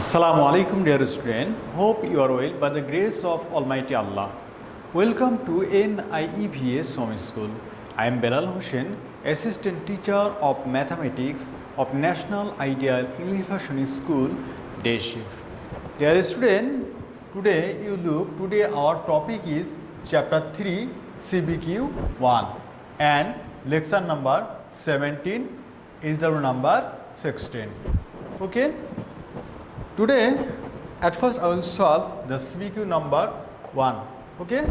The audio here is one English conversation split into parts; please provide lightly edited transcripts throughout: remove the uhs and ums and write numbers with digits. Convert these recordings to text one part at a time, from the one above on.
Assalamu alaikum dear student. Hope you are well by the grace of Almighty Allah. Welcome to NIEVA Somi School. I am Belal Hussain, Assistant Teacher of Mathematics of National Ideal English Version School, Day Shift. Dear student, today our topic is Chapter 3 CBQ 1 and Lesson number 17 is the number 16. Okay. Today, at first I will solve the CBQ number 1. Okay?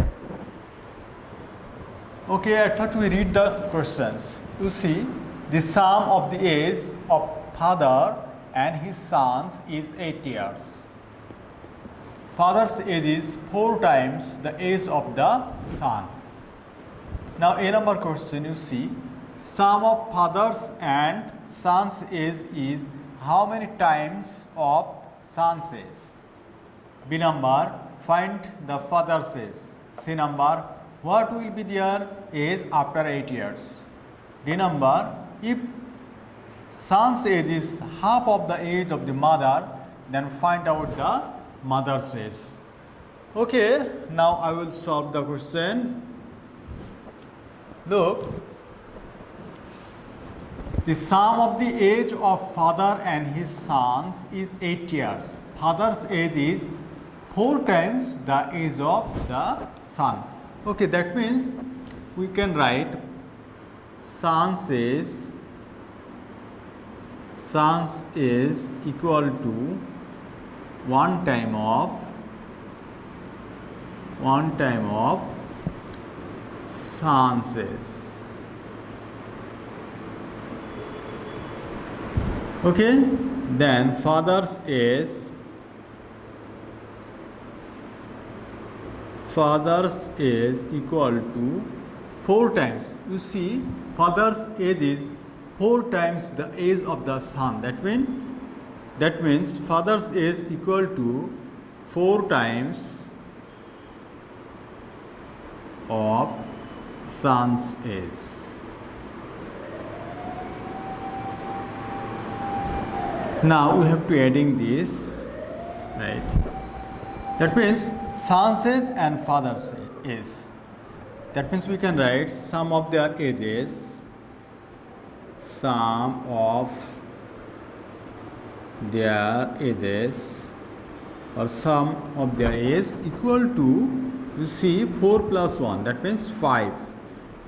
Okay, at first we read the questions. You see, the sum of the age of father and his sons is 8 years. Father's age is 4 times the age of the son. Now, A number question, you see, sum of father's and son's age is how many times of son's age? B number, find the father's age. C number, what will be their age after 8 years? D number, if son's age is half of the age of the mother, then find out the mother's age. Okay, now I will solve the question. Look, the sum of the age of father and his sons is 8 years. Father's age is 4 times the age of the son. Okay, that means we can write son's age equal to 1 time of son's age. Okay, then father's age equal to 4 times. You see, father's age is 4 times the age of the son. That means father's age equal to 4 times of son's age. Now we have to adding this, right? That means son's age and father's age. That means we can write sum of their ages, or sum of their age equal to, you see, 4 plus 1, that means 5.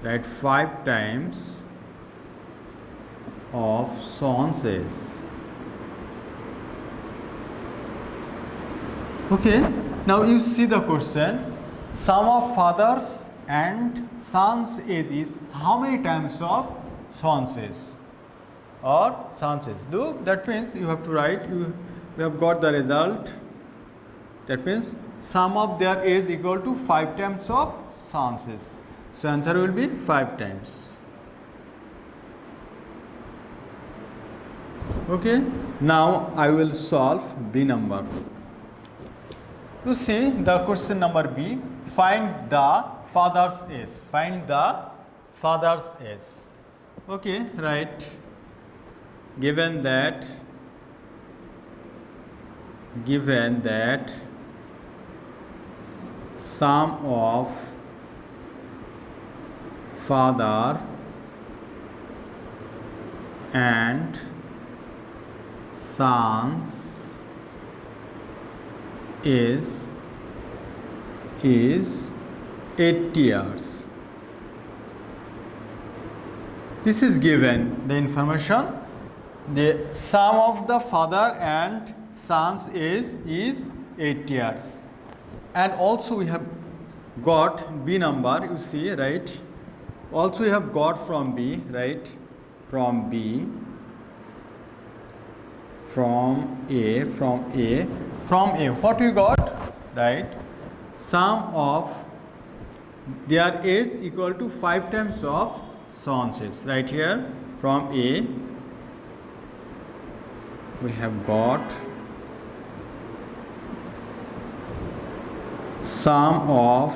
Right, 5 times of son's age. Okay, now you see the question, sum of father's and son's age is how many times of son's age or son's age? Look, that means you have to write, we have got the result. That means sum of their age equal to 5 times of son's age. So answer will be 5 times. Okay, now I will solve B number. You see the question number B, find the father's age. Find the father's age. Okay, right. Given that sum of father and sons is 8 years. This is given the information. The sum of the father and sons is 8 years. And also we have got B number, you see, right? Also we have got from B, right? From A, what we got, right? Sum of their age equal to 5 times of son's age. Right here from A we have got sum of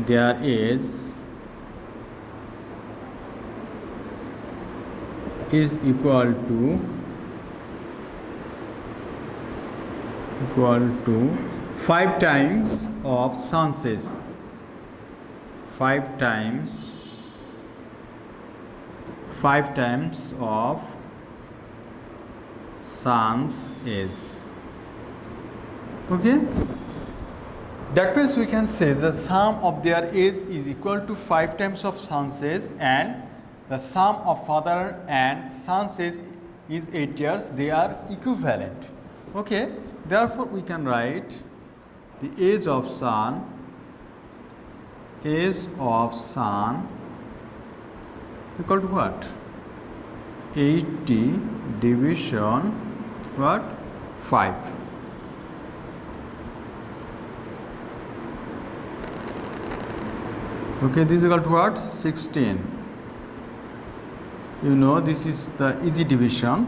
their age is equal to equal to 5 times of sun's age. 5 times of sun's age. Okay, that means we can say the sum of their age is equal to 5 times of sun's age, and the sum of father and son's age is 8 years. They are equivalent. Okay, therefore we can write the age of son equal to what? 80 division what? 5. Okay, this is equal to what? 16. You know, this is the easy division,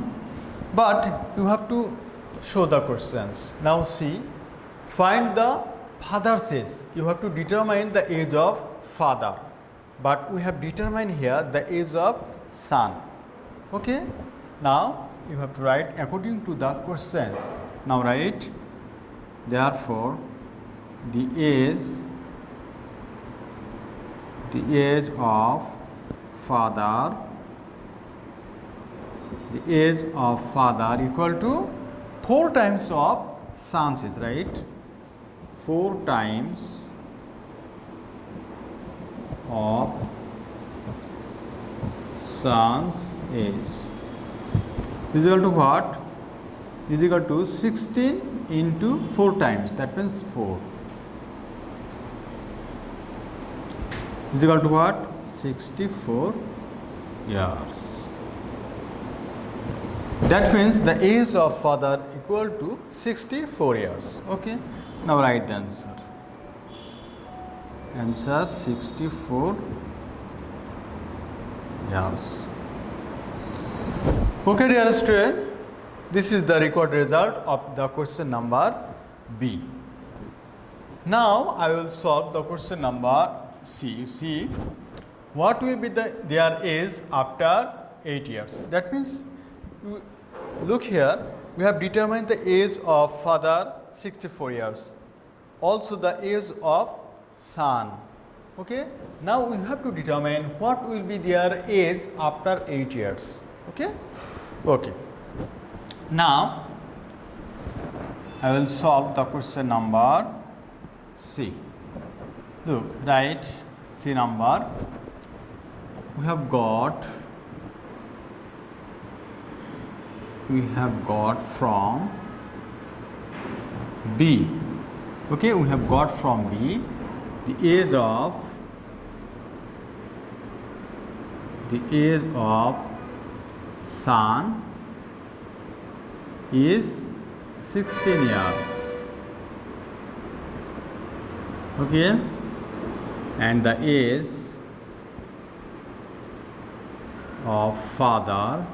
but you have to show the questions. Now see, find the father's age. You have to determine the age of father, but we have determined here the age of son. Okay, now you have to write according to the questions. Now write, therefore the age of father equal to 4 times of son's age, right? 4 times of son's age is equal to what? Is equal to 16 into 4 times, that means 4. Is equal to what? 64 years. That means the age of father equal to 64 years. Okay, now write the answer. Answer 64 years. Okay, dear student, this is the record result of the question number B. Now I will solve the question number C. You see, what will be their age after 8 years? That means, look here, we have determined the age of father 64 years, also the age of son. Okay, now we have to determine what will be their age after 8 years. Okay, okay. Now I will solve the question number C. Look, write C number. We have got from B. Okay, we have got from B the age of son is 16 years. Okay, and the age of father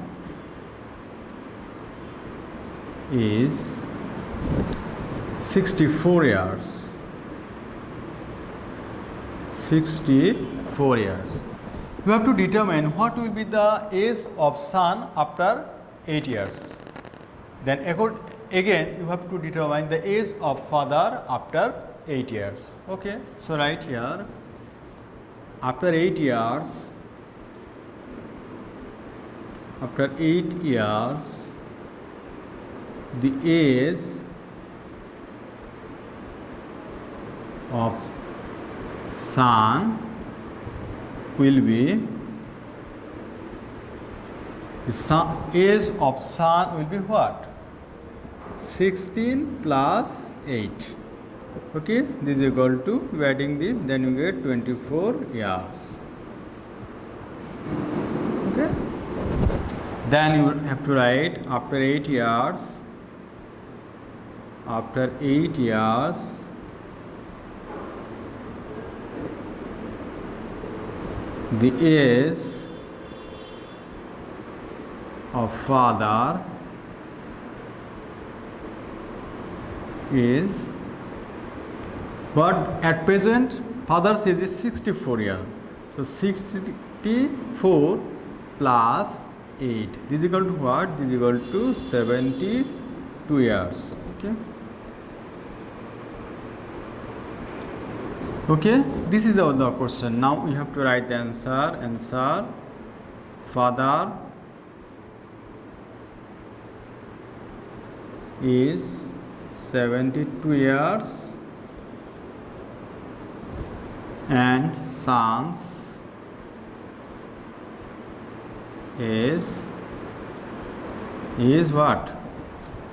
is 64 years. 64 years. You have to determine what will be the age of son after 8 years. Then again you have to determine the age of father after 8 years. Okay, so right here, after 8 years, the age of son will be, age of son will be what? 16 plus 8. Okay, this is equal to, adding this, then you get 24 years. Okay, then you have to write after 8 years, the age of father is what? At present father's age is 64 years. So 64 plus 8, this is equal to what? This is equal to 72 years. Okay, Okay, this is the question. Now we have to write the answer. Answer: father is 72 years and sons is what?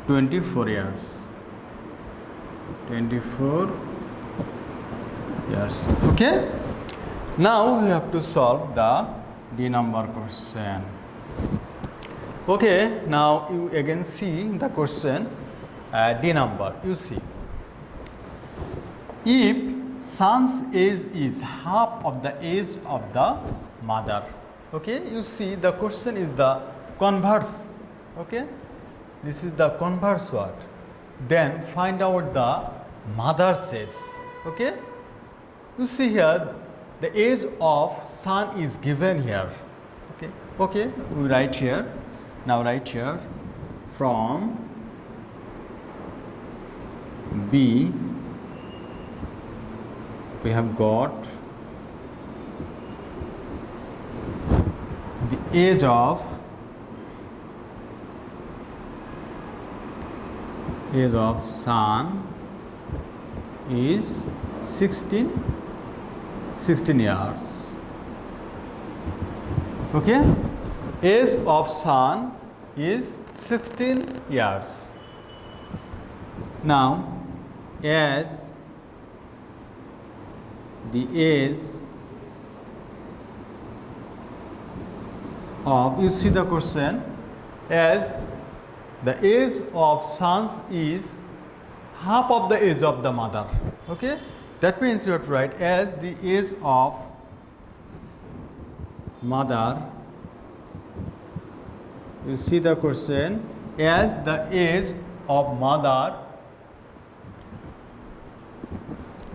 24 years. 24 years. Okay. Now we have to solve the D number question. Okay. Now you again see the question D number. You see, if son's age is half of the age of the mother. Okay. You see the question is the converse. Okay. This is the converse word. Then find out the mother's age. Okay. You see here the age of son is given here. Okay. Okay. We write here. Now write here from B we have got the age of son is 16 years. Okay, age of son is 16 years. Now as the age of, you see the question, as the age of sons is half of the age of the mother. Okay, that means you have to write as the age of mother. You see the question, as the age of mother,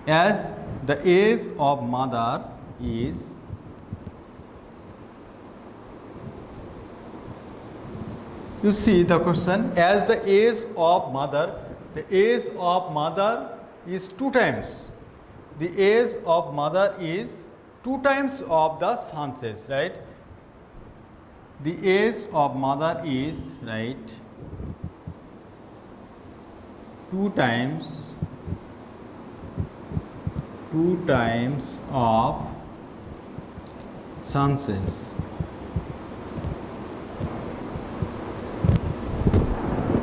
as the age of mother is you see the question, as the age of mother is 2 times. The age of mother is 2 times of the son's age, right? The age of mother is, right, 2 times of son's age.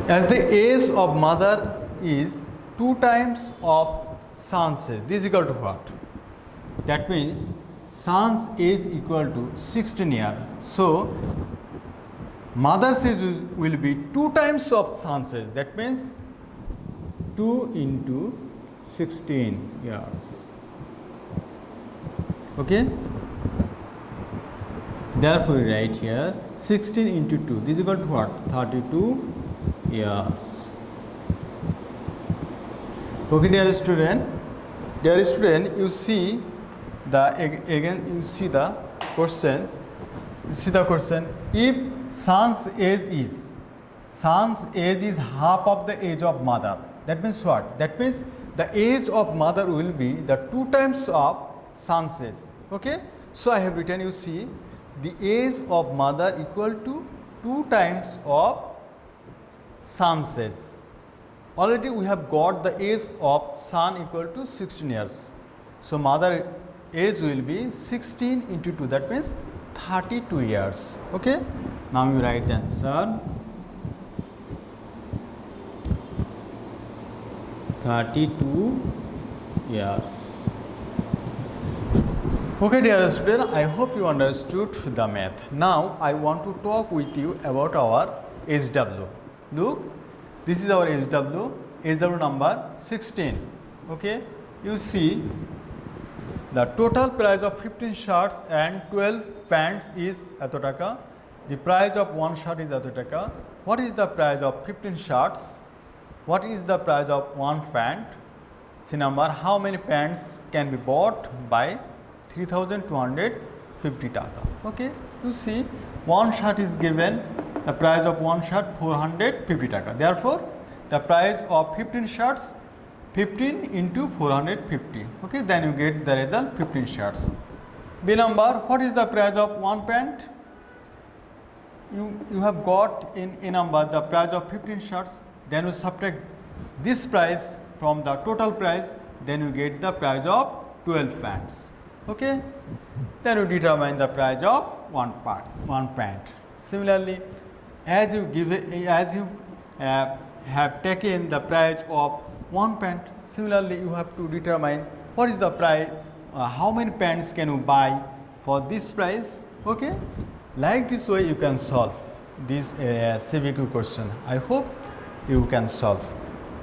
As the age of mother is 2 times of son's age, this is equal to what? That means son's age equal to 16 years. So mother's age will be 2 times of son's age. That means 2 into 16 years. Okay. Therefore, we write here 16 into 2. This is equal to what? 32 years. Okay, dear student, you see the again. You see the question. If son's age is half of the age of mother. That means what? That means the age of mother will be the 2 times of son's age. Okay. So I have written. You see, the age of mother equal to 2 times of son's age. Already we have got the age of son equal to 16 years. So mother age will be 16 into 2. That means 32 years. Okay. Now you write the answer. 32 years. Okay, dear student, I hope you understood the math. Now I want to talk with you about our HW. Look, this is our HW number 16. Okay, you see the total price of 15 shirts and 12 pants is eto taka. The price of one shirt is eto taka. What is the price of 15 shirts? What is the price of one pant? See number, how many pants can be bought by 3250 taka. Okay, you see one shirt is given, the price of one shirt 450 taka. Therefore, the price of 15 shirts 15 into 450. Okay, then you get the result 15 shirts. B number, what is the price of one pant? You have got in A number the price of 15 shirts, then you subtract this price from the total price, then you get the price of 12 pants. Okay, then you determine the price of one pant. Similarly, as you have taken the price of one pant, similarly you have to determine what is the price, how many pants can you buy for this price. Okay, like this way you can solve this CBQ question. I hope you can solve.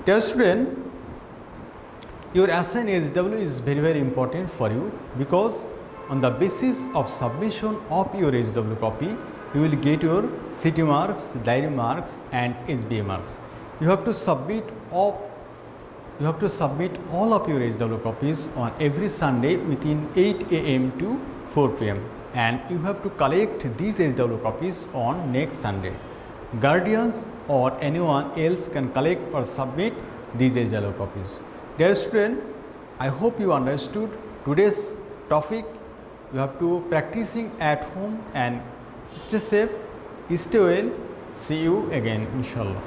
Dear student, your assigned SW is very important for you, because on the basis of submission of your SW copy, you will get your CT marks, diary marks and SBA marks. You have to submit all of your SW copies on every Sunday within 8 AM to 4 PM, and you have to collect these SW copies on next Sunday. Guardians or anyone else can collect or submit these SW copies. Dear student, I hope you understood today's topic. You have to practicing at home and stay safe, stay well. See you again, inshallah.